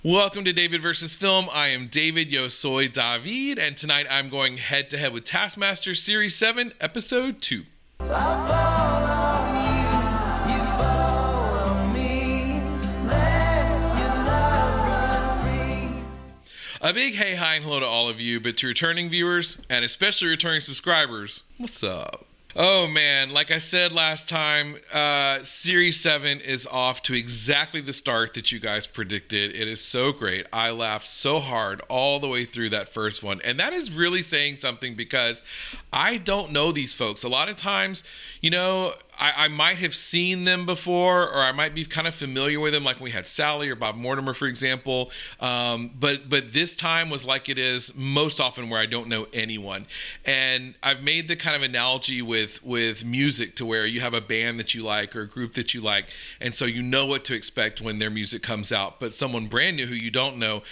Welcome to David vs. Film. I am David, yo soy David, and tonight I'm going head-to-head with Taskmaster Series 7, Episode 2. A big hey, hi, and hello to all of you, but to returning viewers, and especially returning subscribers, what's up? Oh man, like I said last time, Series 7 is off to exactly the start that you guys predicted. It is so great. I laughed so hard all the way through that first one. And that is really saying something because I don't know these folks. A lot of times, you know, I might have seen them before, or I might be kind of familiar with them, like when we had Sally or Bob Mortimer, for example. But this time was like it is most often where I don't know anyone. And I've made the kind of analogy with music to where you have a band that you like or a group that you like, and so you know what to expect when their music comes out. But someone brand new who you don't know,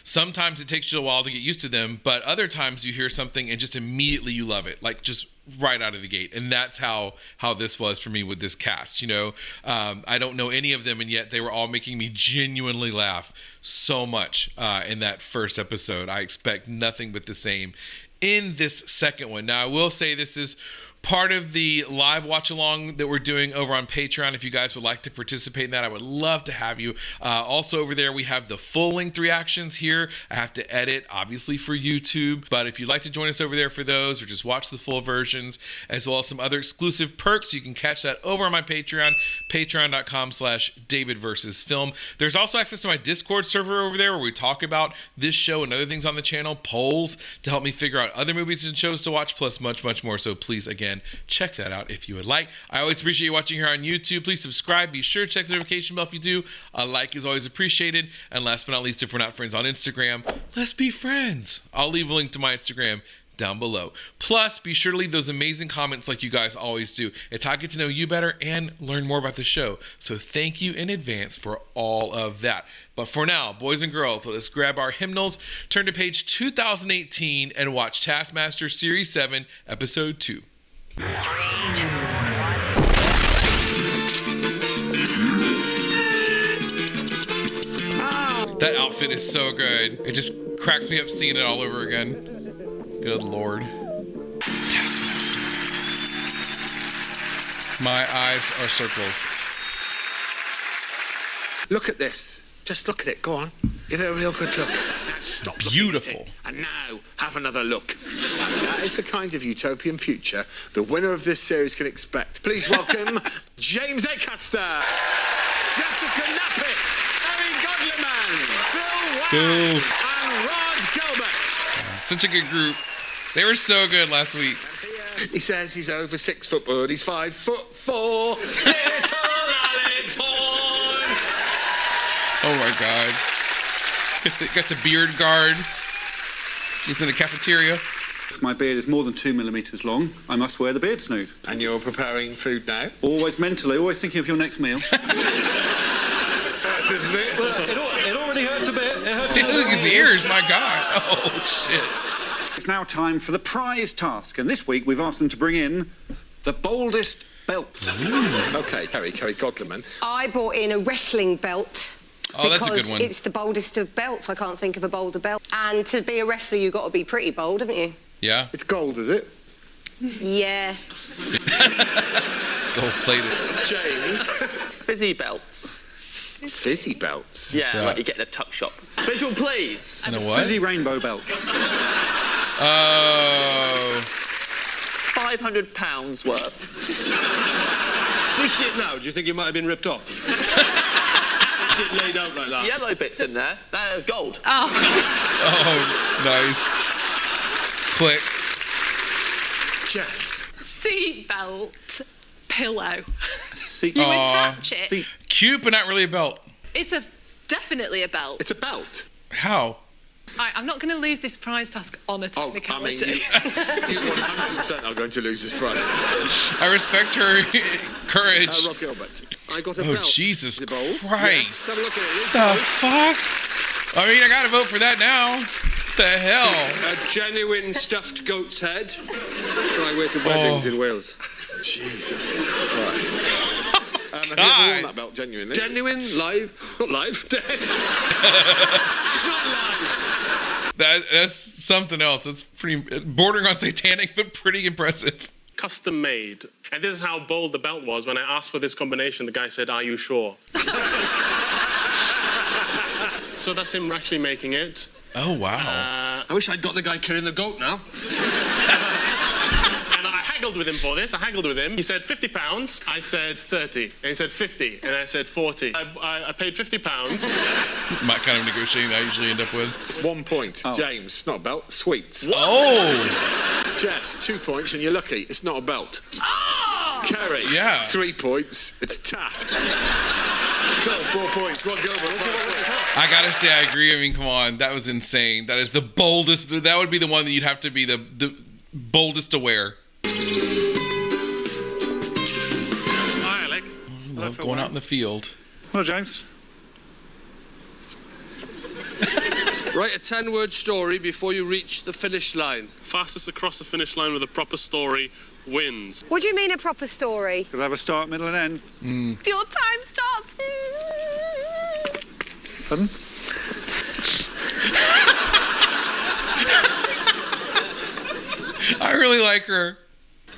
sometimes it takes you a while to get used to them, but other times you hear something and just immediately you love it, like just right out of the gate. And that's how this was for me with this cast. You know, I don't know any of them, and yet they were all making me genuinely laugh so much in that first episode. I expect nothing but the same in this second one. Now, I will say this is part of the live watch along that we're doing over on Patreon. If you guys would like to participate in that, I would love to have you. Also over there, we have the full length reactions here. I have to edit, obviously, for YouTube. But if you'd like to join us over there for those, or just watch the full versions, as well as some other exclusive perks, you can catch that over on my Patreon, patreon.com/David vs. Film. There's also access to my Discord server over there where we talk about this show and other things on the channel, polls to help me figure out other movies and shows to watch, plus much, much more. So please, again, check that out if you would like. I always appreciate you watching here on YouTube. Please subscribe. Be sure to check the notification bell if you do. A like is always appreciated. And last but not least, if we're not friends on Instagram, let's be friends. I'll leave a link to my Instagram down below. Plus, be sure to leave those amazing comments like you guys always do. It's how I get to know you better and learn more about the show. So thank you in advance for all of that. But for now, boys and girls, let's grab our hymnals, turn to page 2018, and watch Taskmaster Series 7, Episode 2. That outfit is so good. It just cracks me up seeing it all over again. Good Lord. Taskmaster. My eyes are circles. Look at this. Just look at it. Go on. Give it a real good look. Now stop looking Beautiful. at it. And now have another look. That is the kind of utopian future the winner of this series can expect. Please welcome James Acaster, Jessican Knappett, Kerry Godliman, Wang, and Rhod Gilbert. Such a good group. They were so good last week. He says he's over 6 foot, but he's 5'4". Little Alex Horne. Oh my God. Got the beard guard. It's in the cafeteria. If my beard is more than 2 millimeters long, I must wear the beard snood. And you're preparing food now? Always mentally, always thinking of your next meal. Hurts, isn't it? Well, it already hurts a bit. It hurts Look at his ears, my God. Oh, shit. It's now time for the prize task, and this week we've asked them to bring in the boldest belt. Okay, Kerry Godliman. I brought in a wrestling belt. Oh, that's a good one. Because it's the boldest of belts. I can't think of a bolder belt. And to be a wrestler, you've got to be pretty bold, haven't you? Yeah. It's gold, is it? Yeah. Gold plated. James. Fizzy belts. Fizzy belts. Yeah, So- like you get in a tuck shop. Visual, please. And a what? Fizzy rainbow belt. Oh. £500 worth. Do you see it now? Do you think it might have been ripped off? Is it laid out like that? Yellow bits in there. They're gold. Oh, nice. Click. Jess. Seatbelt pillow. See, You attach it. see, Cute, but not really a belt. It's definitely a belt. It's a belt. How? I'm not going to lose this prize task on a Oh, I mean, technicality. you 100% are going to lose this prize. I respect her courage. Rhod Gilbert. I got a Oh, belt. Jesus Is it bold? Christ. Yes, have a look at it. The fuck? I mean, I gotta vote for that now. The hell? A genuine stuffed goat's head. I wear to weddings in Wales. Jesus Christ. Have you ever worn that belt genuinely? Genuine, live, not live, dead. Not live. That's something else. That's pretty bordering on satanic, but pretty impressive. Custom made. And this is how bold the belt was. When I asked for this combination, the guy said, "Are you sure?" So that's him actually making it. Oh, wow. I wish I'd got the guy carrying the goat now. And I haggled with him for this. I haggled with him. He said £50. I said 30. And he said 50. And I said 40. I paid £50. My kind of negotiating that I usually end up with. 1 point. James, not a belt. Sweets. What? Oh! Jess, 2 points, and you're lucky. It's not a belt. Kerry, 3 points. It's tat. Phil, 4 points. Rhod Gilbert, 5 points. I gotta say, I agree. I mean, come on. That was insane. That is the boldest. That would be the one that you'd have to be the boldest to wear. Hi, Alex. I love going out in the field. Hello, James. Write a 10-word story before you reach the finish line. Fastest across the finish line with a proper story wins. What do you mean a proper story? Could have a start, middle, and end. Your time starts. Pardon? I really like her.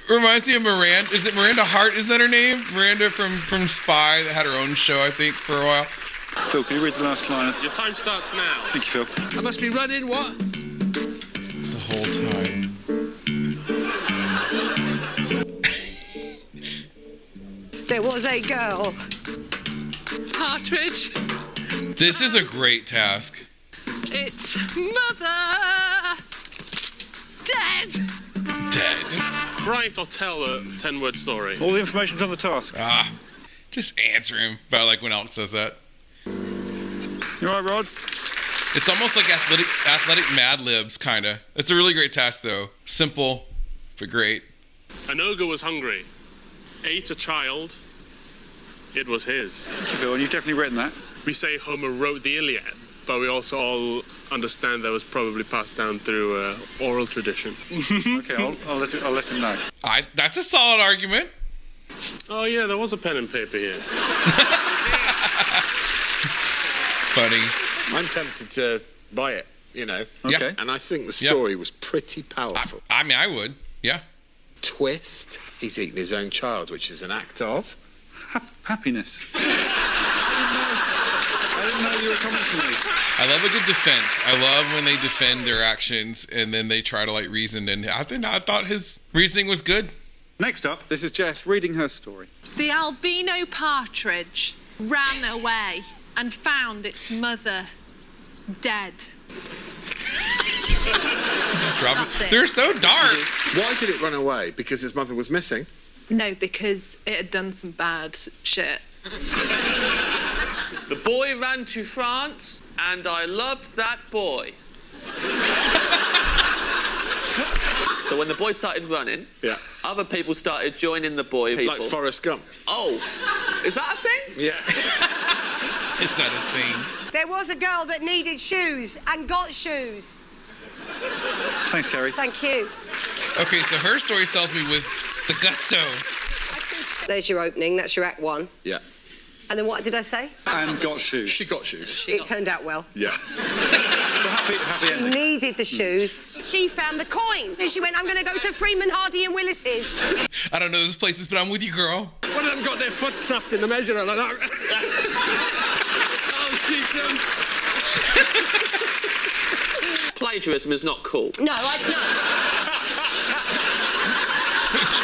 Reminds me of Miranda. Is it Miranda Hart? Isn't that her name? Miranda from Spy that had her own show, I think, for a while. Phil, can you read the last line? Your time starts now. Thank you, Phil. I must be running, what? The whole time. There was a girl. Partridge. This is a great task. It's mother. Dead. Dead. Write or tell a 10-word story. All the information's on the task. Just answer him. But I like when Alex says that. You all right, Rhod? It's almost like athletic Mad Libs, kind of. It's a really great task, though. Simple, but great. An ogre was hungry. Ate a child. It was his. Thank you, Phil, and you've definitely written that. We say Homer wrote the Iliad, but we also all understand that was probably passed down through oral tradition. Okay, I'll let him know. That's a solid argument. Oh yeah, there was a pen and paper here. Funny. I'm tempted to buy it, you know. Okay. And I think the story was pretty powerful. I mean, I would. Yeah. Twist, he's eaten his own child, which is an act of... Happiness. I didn't know you were coming to me. I love a good defense. I love when they defend their actions and then they try to like reason. And I thought his reasoning was good. Next up, this is Jess reading her story. The albino partridge ran away and found its mother dead. Just drop That's it. it. They're so dark. Why did it run away? Because his mother was missing? No, because it had done some bad shit. The boy ran to France, and I loved that boy. So when the boy started running, other people started joining the boy. Like Forrest Gump. Oh, is that a thing? Yeah. Is that a thing? There was a girl that needed shoes and got shoes. Thanks, Kerry. Thank you. Okay, so her story tells me with the gusto. There's your opening. That's your act one. Yeah. And then what did I say? And got shoes. She got shoes. It turned out well. Yeah. So happy She ending. needed the shoes. She found the coin. And she went, I'm going to go to Freeman, Hardy and Willis's. I don't know those places, but I'm with you, girl. One of them got their foot trapped in the measurer like that. I'll teach them. Plagiarism is not cool. No.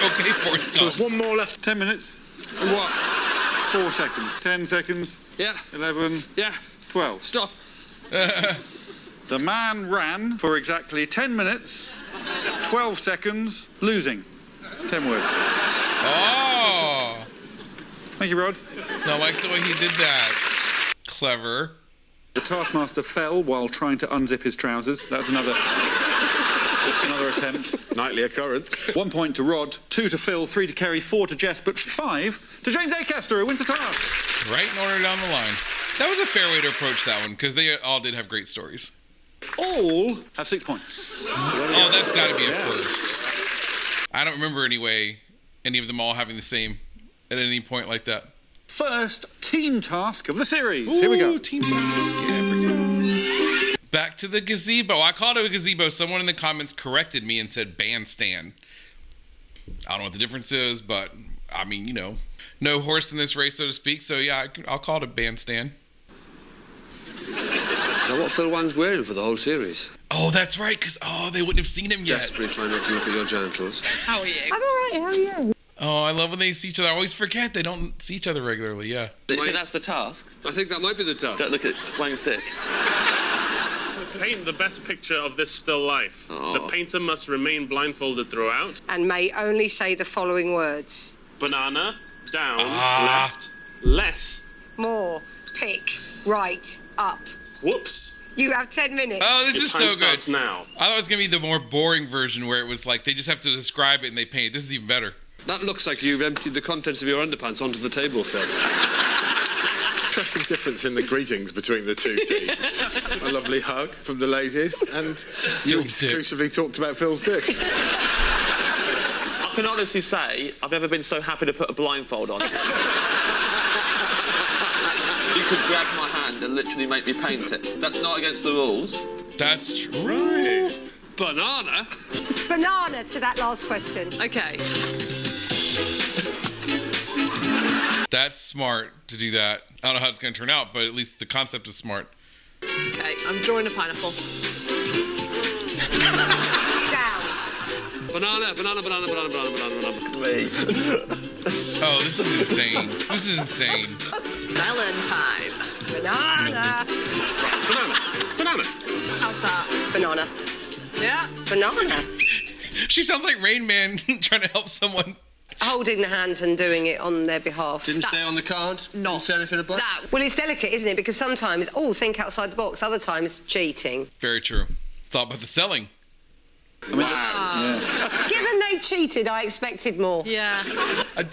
Okay, Forrest So there's Gump. one more left. 10 minutes. And what? 4 seconds. 10 seconds. Yeah. 11. Yeah. 12. Stop. The man ran for exactly 10 minutes, 12 seconds, losing. 10 words. Oh. Thank you, Rhod. I like the way he did that. Clever. The Taskmaster fell while trying to unzip his trousers. That's another attempt. Nightly occurrence. 1 point to Rhod, 2 to Phil, 3 to Kerry, 4 to Jess, but 5 to James Acaster, who wins the task. Right in order down the line. That was a fair way to approach that one because they all did have great stories. All have 6 points. Oh, that's got to be a first. I don't remember any of them all having the same at any point like that. first team task of the series. Here we go. Team task. Yeah, bring it on. Back to the gazebo. I called it a gazebo. Someone in the comments corrected me and said bandstand. I don't know what the difference is, but I mean, you know, no horse in this race, so to speak. So yeah, I'll call it a bandstand. Is that what Phil Wang's wearing for the whole series? Oh, that's right, because, they wouldn't have seen him yet. Desperately trying not to look at your genitals. How are you? I'm all right, how are you? Oh, I love when they see each other. I always forget they don't see each other regularly, yeah. Do you think that's the task? I think that might be the task. Don't look at Wang's dick. Paint the best picture of this still life. Oh. The painter must remain blindfolded throughout. And may only say the following words. Banana, down, left, less. More, pick, right, up. Whoops. You have 10 minutes. Oh, this Your is time so good. starts now. I thought it was going to be the more boring version where it was like they just have to describe it and they paint. This is even better. That looks like you've emptied the contents of your underpants onto the table, Phil. Interesting difference in the greetings between the two teams. A lovely hug from the ladies, and you Phil's dick. exclusively talked about Phil's dick. I can honestly say I've never been so happy to put a blindfold on. You could grab my hand and literally make me paint it. That's not against the rules. That's true. Right. Banana? Banana to that last question. Okay. That's smart to do that. I don't know how it's going to turn out, but at least the concept is smart. Okay, I'm drawing a pineapple. Down. Banana, banana, banana, banana, banana, banana, banana. Oh, this is insane. This is insane. Melon time. Banana. Banana, banana. How's that? Banana. Yeah. Banana. She sounds like Rain Man trying to help someone. Holding the hands and doing it on their behalf. Didn't stay on the card? Not Didn't say anything about it? that. Well, it's delicate, isn't it? Because sometimes, think outside the box. Other times, cheating. Very true. It's all about the selling. Given they cheated, I expected more. Yeah.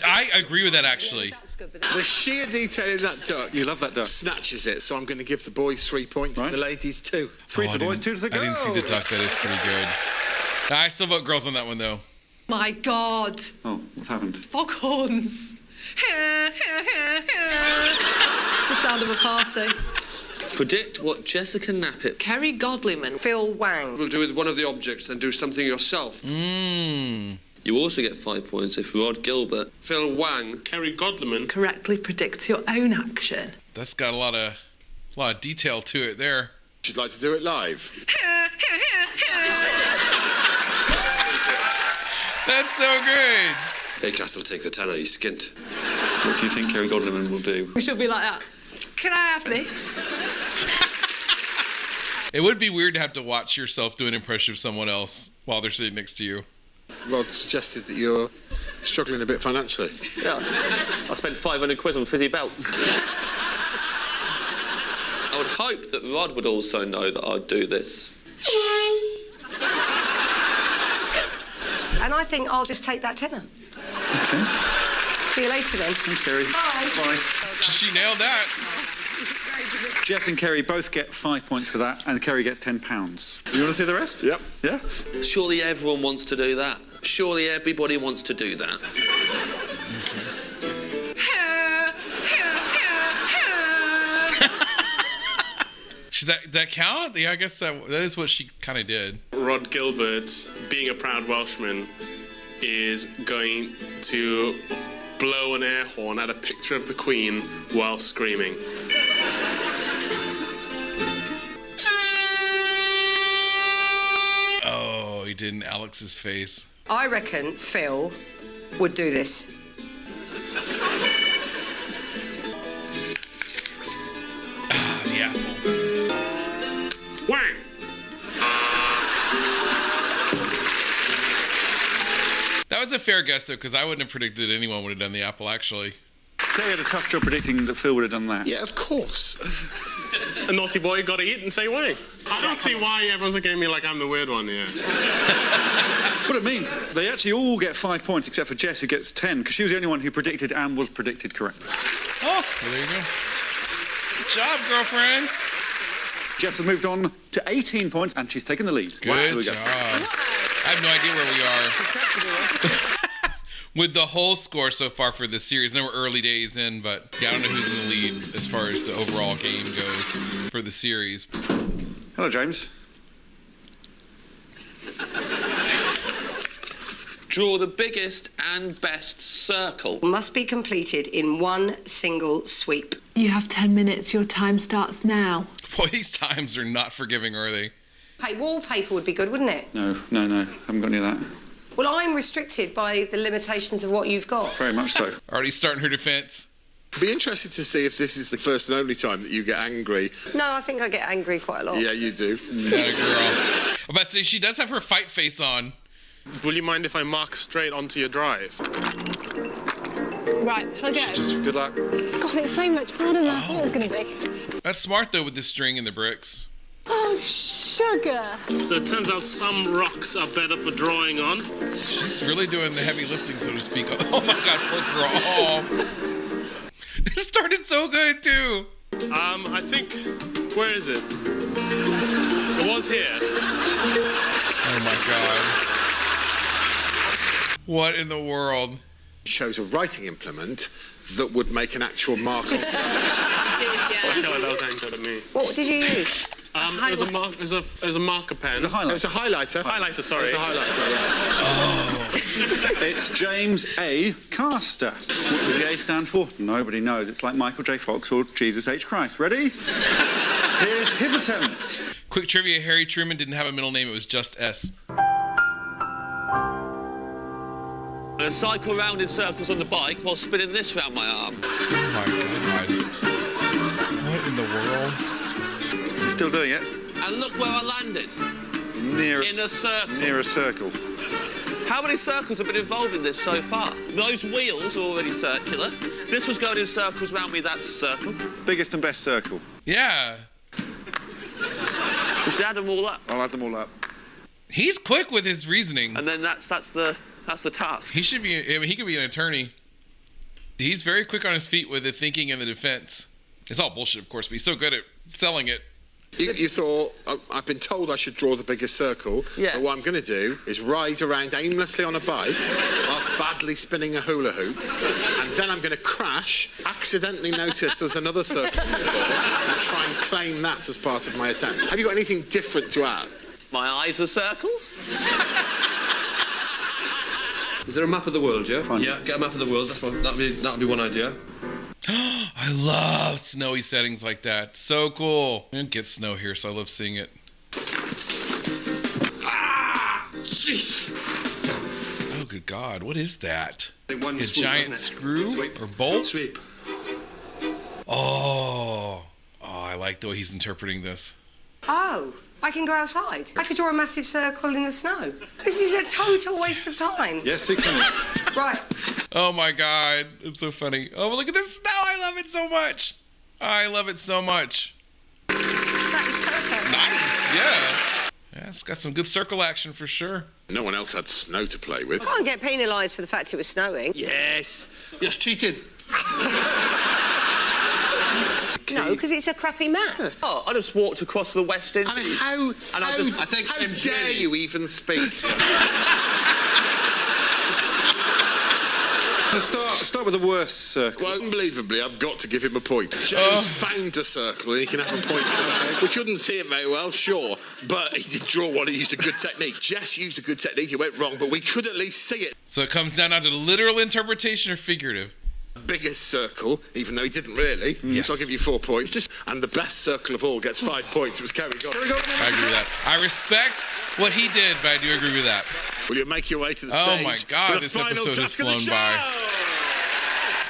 I agree with that, actually. That's good, but The sheer detail in that duck. You love that duck. Snatches it, so I'm going to give the boys 3 points Right. and the ladies 2. 3 Oh, for the I boys, 2 didn't- to the girls. I didn't see the duck. That is pretty good. I still vote girls on that one, though. My God. Oh, what happened? Foghorns. The sound of a party. Predict what Jessica Knappett. Kerry Godliman. Phil Wang. We'll do with one of the objects and do something yourself. Mmm. You also get 5 points if Rhod Gilbert. Phil Wang. Kerry Godliman. Correctly predicts your own action. That's got a lot of detail to it there. Would you like to do it live? That's so good. Acaster will take the 10 out, he's skint. What do you think Kerry Godliman will do? We should be like that. Can I have this? It would be weird to have to watch yourself do an impression of someone else while they're sitting next to you. Rod suggested that you're struggling a bit financially. Yeah. I spent 500 quid on fizzy belts. I would hope that Rhod would also know that I'd do this. And I think I'll just take that tenner. Okay. See you later then. Thanks, Kerry. Bye. Bye. She nailed that. Jess and Kerry both get 5 points for that, and Kerry gets £10. You want to see the rest? Yep. Yeah? Surely everyone wants to do that. Surely everybody wants to do that. Should that count? Yeah, I guess that is what she kind of did. Rhod Gilbert, being a proud Welshman, is going to blow an air horn at a picture of the Queen while screaming. Oh, he did in Alex's face. I reckon Phil would do this. Ah, the apple. Wang! That was a fair guess, though, because I wouldn't have predicted anyone would have done the apple, actually. Kerry had a tough job predicting that Phil would have done that. Yeah, of course. A naughty boy got to eat and say Wang. I don't see why everyone's looking at me like I'm the weird one here. What it means, they actually all get 5 points except for Jess, who gets 10, because she was the only one who predicted and was predicted correctly. Oh, well, there you go. Good job, girlfriend. Jess has moved on to 18 points, and she's taken the lead. Good Here we go. job. I have no idea where we are. with the whole score so far for this series. I know we're early days in, but yeah, I don't know who's in the lead as far as the overall game goes for the series. Hello, James. Draw the biggest and best circle. Must be completed in one single sweep. You have 10 minutes. Your time starts now. Boy, these times are not forgiving, are they? Hey, wallpaper would be good, wouldn't it? No. Haven't got any of that. Well, I'm restricted by the limitations of what you've got. Very much so. Already starting her defense. Be interested to see if this is the first and only time that you get angry. No, I think I get angry quite a lot. Yeah, you do. That girl. I'm about to say, she does have her fight face on. Will you mind if I mark straight onto your drive? Right, shall I go? Just good luck. God, it's so much harder than I thought it was going to be. That's smart, though, with the string and the bricks. Oh, sugar. So it turns out some rocks are better for drawing on. She's really doing the heavy lifting, so to speak. Oh, my God, poor girl. Oh. It started so good, too. I think... Where is it? It was here. Oh, my God. What in the world? Chose a writing implement that would make an actual mark on. I feel like that was aimed at me. What did you use? It was a marker pen. It was a highlighter. It was a highlighter. Highlighter, sorry. It was a highlighter, yeah. Oh. It's James A. Caster. What does the A stand for? Nobody knows. It's like Michael J. Fox or Jesus H. Christ. Ready? Here's his attempt. Quick trivia, Harry Truman didn't have a middle name, it was just S. I cycle around in circles on the bike while spinning this round my arm. Oh my God. What in the world? He's still doing it. And look where I landed. In a circle. Near a circle. How many circles have been involved in this so far? Those wheels are already circular. This was going in circles around me, that's a circle. Biggest and best circle. Yeah. We should add them all up. I'll add them all up. He's quick with his reasoning. And then that's the task. He should be, I mean, he could be an attorney. He's very quick on his feet with the thinking and the defense. It's all bullshit, of course, but he's so good at selling it. You thought, I've been told I should draw the biggest circle, but what I'm going to do is ride around aimlessly on a bike whilst badly spinning a hula hoop, and then I'm going to crash, accidentally notice there's another circle on the floor, and try and claim that as part of my attempt. Have you got anything different to add? My eyes are circles. Is there a map of the world, yeah? Fine. Yeah, get a map of the world. That'd be one idea. I love snowy settings like that. So cool. We don't get snow here, so I love seeing it. Jeez. Oh, good God. What is that? A One swoop, giant wasn't it? screw Sweep. or bolt? Sweep. Oh, I like the way he's interpreting this. Oh, I can go outside. I could draw a massive circle in the snow. This is a total waste of time. Yes, 6 minutes. Right. Oh my God, it's so funny. Oh, look at the snow. I love it so much. I love it so much. That is perfect. Nice, yeah. Yeah, it's got some good circle action for sure. No one else had snow to play with. I can't get penalised for the fact it was snowing. Yes. Yes, cheating. No, because it's a crappy map. Oh, I just walked across the West Indies. I mean, how dare you even speak? Let's start with the worst circle. Well, unbelievably, I've got to give him a point. James found a circle and he can have a point. We couldn't see it very well, sure, but he did draw one. He used a good technique. Jess used a good technique. It went wrong, but we could at least see it. So it comes down to literal interpretation or figurative. Biggest circle, even though he didn't really. Yes. So I'll give you 4 points. And the best circle of all gets 5 points. It was Kerry Godliman. I agree with that. I respect what he did, but I do agree with that. Will you make your way to the stage? Oh my God, this episode has flown by.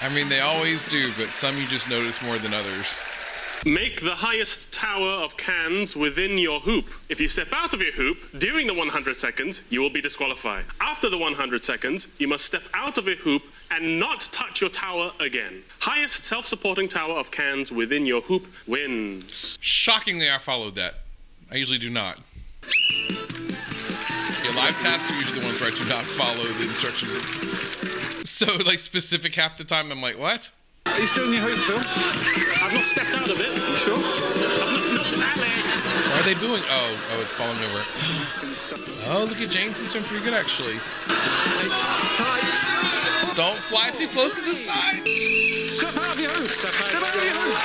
I mean, they always do, but some you just notice more than others. Make the highest tower of cans within your hoop. If you step out of your hoop during the 100 seconds, you will be disqualified. After the 100 seconds, you must step out of your hoop and not touch your tower again. Highest self-supporting tower of cans within your hoop wins. Shockingly, I followed that. I usually do not. Yeah, live tasks are usually the ones where I do not follow the instructions. It's so, like, specific half the time. I'm like, what? Are you still in your hoop, Phil? I've not stepped out of it. You sure? Alex! Why are they booing? Oh, it's falling over. Oh, look at James. He's doing pretty good, actually. It's tight. Don't fly too close to the side. Step out of your hoop. Step out of your hoop.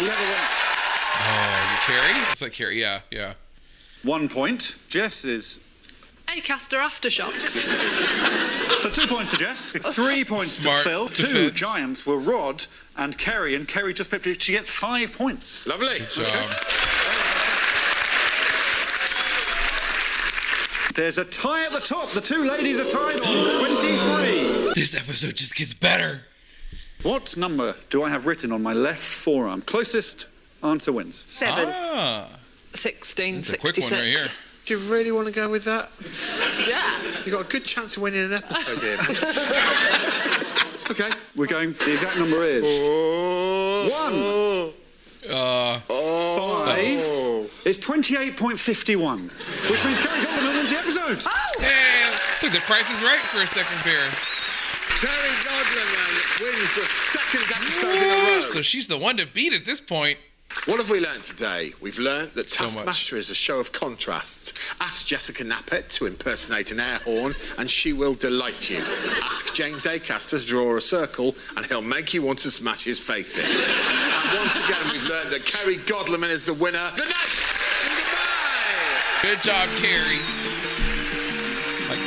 We have a win. Oh, Kerry? It's like Kerry, yeah. 1 point. Jess is... Acaster Aftershocks. So 2 points to Jess, 3 points Smart to Phil. defense. 2 giants were Rhod and Kerry just pipped it. She gets 5 points. Lovely. Good job. There's a tie at the top. The two ladies are tied on 23. This episode just gets better. What number do I have written on my left forearm? Closest answer wins. 7. 1666. That's a 1666. quick one right here. Do you really want to go with that? Yeah. You've got a good chance of winning an episode here. Okay. We're going, the exact number is... 1. 5 is 28.51, which means Kerry Godliman wins the episode. Yeah, it's like the Price is Right for a second there. Kerry Godliman wins the second episode in a row. So she's the one to beat at this point. What have we learned today? We've learned that So much. Taskmaster is a show of contrasts. Ask Jessica Knappett to impersonate an air horn and she will delight you. Ask James Acaster to draw a circle and he'll make you want to smash his face in. And once again, we've learned that Kerry Godliman is the winner. Good night and goodbye! Good job, Kerry. Like,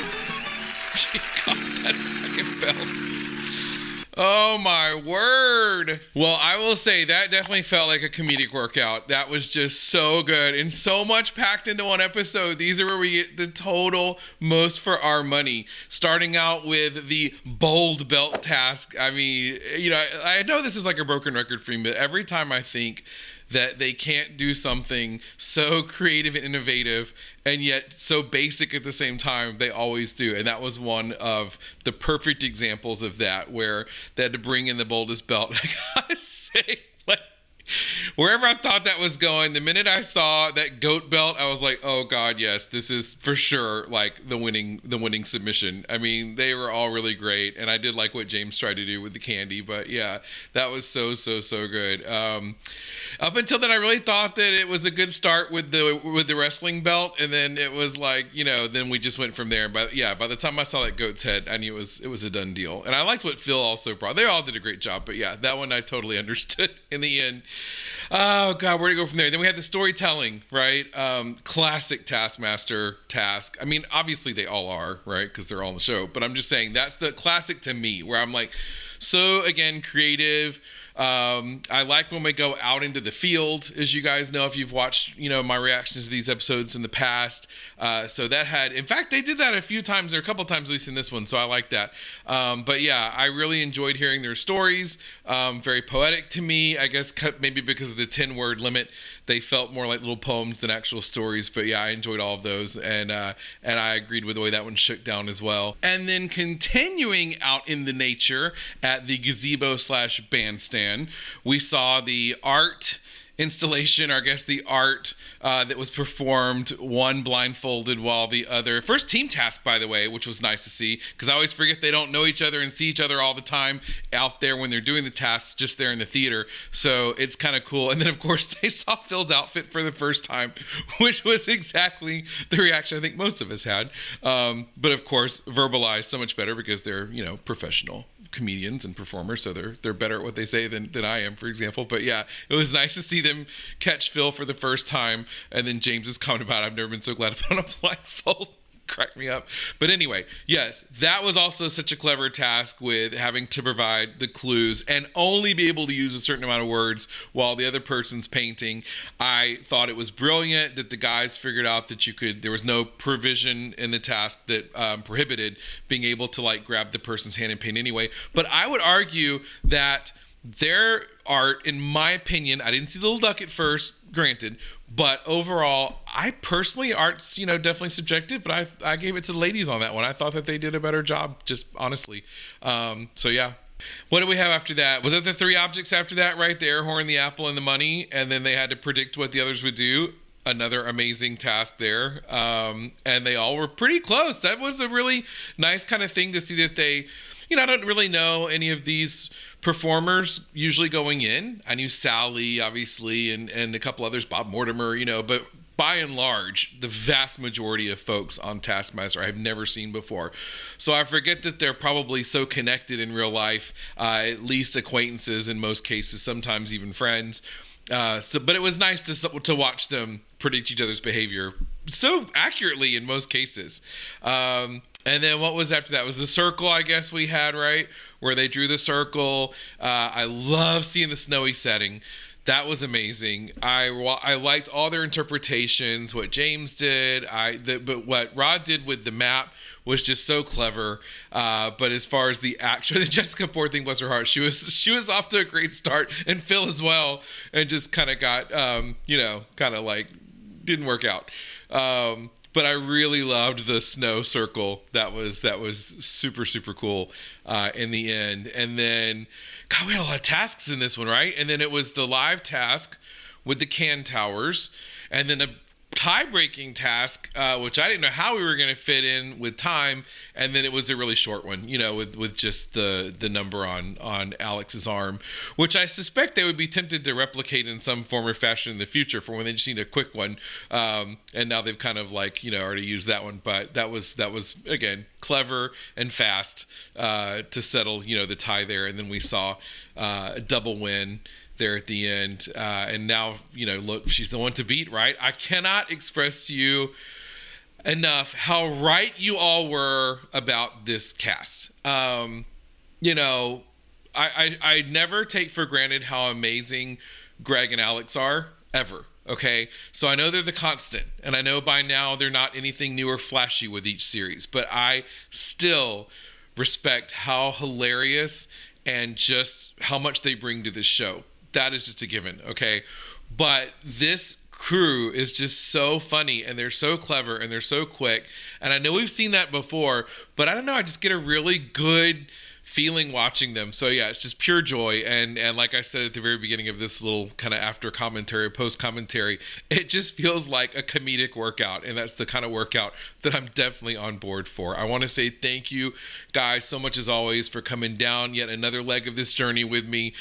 she got that fucking belt. Oh my word. Well, I will say that definitely felt like a comedic workout. That was just so good and so much packed into one episode. These are where we get the total most for our money. Starting out with the bold belt task. I mean, I know this is like a broken record for me, but every time I think that they can't do something so creative and innovative and yet so basic at the same time, they always do. And that was one of the perfect examples of that, where they had to bring in the boldest belt. I gotta say, like, wherever I thought that was going, the minute I saw that goat belt, I was like, oh God, yes, this is for sure like the winning submission. I mean, they were all really great, and I did like what James tried to do with the candy, but yeah, that was so good. Up until then, I really thought that it was a good start with the wrestling belt, and then it was like, then we just went from there. But yeah, by the time I saw that goat's head, I knew it was a done deal. And I liked what Phil also brought. They all did a great job, but yeah, that one I totally understood in the end. Oh God, where to go from there? Then we had the storytelling, right? Classic Taskmaster task. I mean, obviously they all are, right? Because they're all on the show. But I'm just saying that's the classic to me, where I'm like, so again, creative. I like when we go out into the field, as you guys know, if you've watched, my reactions to these episodes in the past. So that had, in fact, they did that a few times, or a couple times at least in this one. So I like that. But yeah, I really enjoyed hearing their stories. Very poetic to me, I guess, maybe because of the 10-word limit, they felt more like little poems than actual stories. But yeah, I enjoyed all of those. And I agreed with the way that one shook down as well. And then continuing out in the nature at the gazebo/bandstand, we saw the art installation, or I guess the art that was performed, one blindfolded while the other, first team task, by the way, which was nice to see, because I always forget they don't know each other and see each other all the time out there when they're doing the tasks, just there in the theater. So it's kind of cool. And then of course they saw Phil's outfit for the first time, which was exactly the reaction I think most of us had. But of course verbalized so much better because they're professional comedians and performers, so they're better at what they say than I am, for example. But yeah, it was nice to see them catch Phil for the first time, and then James's comment about, I've never been so glad to put on a blindfold, cracked me up. But anyway, yes, that was also such a clever task, with having to provide the clues and only be able to use a certain amount of words while the other person's painting. I thought it was brilliant that the guys figured out that there was no provision in the task that prohibited being able to like grab the person's hand and paint anyway. But I would argue that their art, in my opinion, I didn't see the little duck at first, granted, but overall, I personally, art's, definitely subjective, but I gave it to the ladies on that one. I thought that they did a better job, just honestly. So yeah. What did we have after that? Was that the 3 objects after that, right? The air horn, the apple, and the money, and then they had to predict what the others would do. Another amazing task there. And they all were pretty close. That was a really nice kind of thing to see that they, I don't really know any of these performers usually going in. I knew Sally, obviously, and a couple others, Bob Mortimer, but by and large, the vast majority of folks on Taskmaster I've never seen before. So I forget that they're probably so connected in real life, at least acquaintances in most cases, sometimes even friends. But it was nice to watch them predict each other's behavior so accurately in most cases. And then what was after that? Was the circle, I guess, we had, right? Where they drew the circle. I love seeing the snowy setting. That was amazing. I liked all their interpretations, what James did. But what Rhod did with the map was just so clever. But as far as the Jessica, poor thing, bless her heart, she was off to a great start, and Phil as well, and just kind of got kind of like didn't work out. But I really loved the snow circle. That was super, super cool in the end. And then, God, we had a lot of tasks in this one, right? And then it was the live task with the can towers, and then a tie-breaking task, which I didn't know how we were going to fit in with time, and then it was a really short one, with just the number on Alex's arm, which I suspect they would be tempted to replicate in some form or fashion in the future for when they just need a quick one, and now they've kind of already used that one, but that was again clever and fast to settle the tie there, and then we saw a double win there at the end, and now look, she's the one to beat, right? I cannot express to you enough how right you all were about this cast. I never take for granted how amazing Greg and Alex are, ever. Okay, so I know they're the constant, and I know by now they're not anything new or flashy with each series, but I still respect how hilarious and just how much they bring to this show. That is just a given, okay? But this crew is just so funny, and they're so clever, and they're so quick. And I know we've seen that before, but I don't know, I just get a really good feeling watching them. So yeah, it's just pure joy. And like I said at the very beginning of this little kind of after commentary, post commentary, it just feels like a comedic workout, and that's the kind of workout that I'm definitely on board for. I want to say thank you guys so much as always for coming down yet another leg of this journey with me.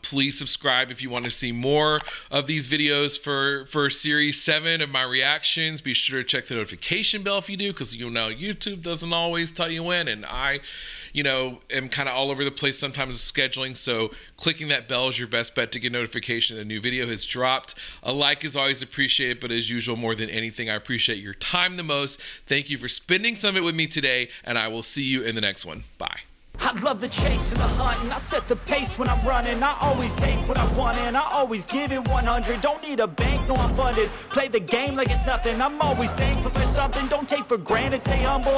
Please subscribe if you want to see more of these videos for series 7 of my reactions. Be sure to check the notification bell if you do, because YouTube doesn't always tell you when, and I am kind of all over the place sometimes scheduling, so clicking that bell is your best bet to get notification that a new video has dropped. A like is always appreciated, but as usual, more than anything, I appreciate your time the most. Thank you for spending some of it with me today, and I will see you in the next one. Bye. I love the chase and the hunt, and I set the pace when I'm running. I always take what I want, and I always give it 100. Don't need a bank, no, I'm funded. Play the game like it's nothing. I'm always thankful for something. Don't take for granted, stay humble.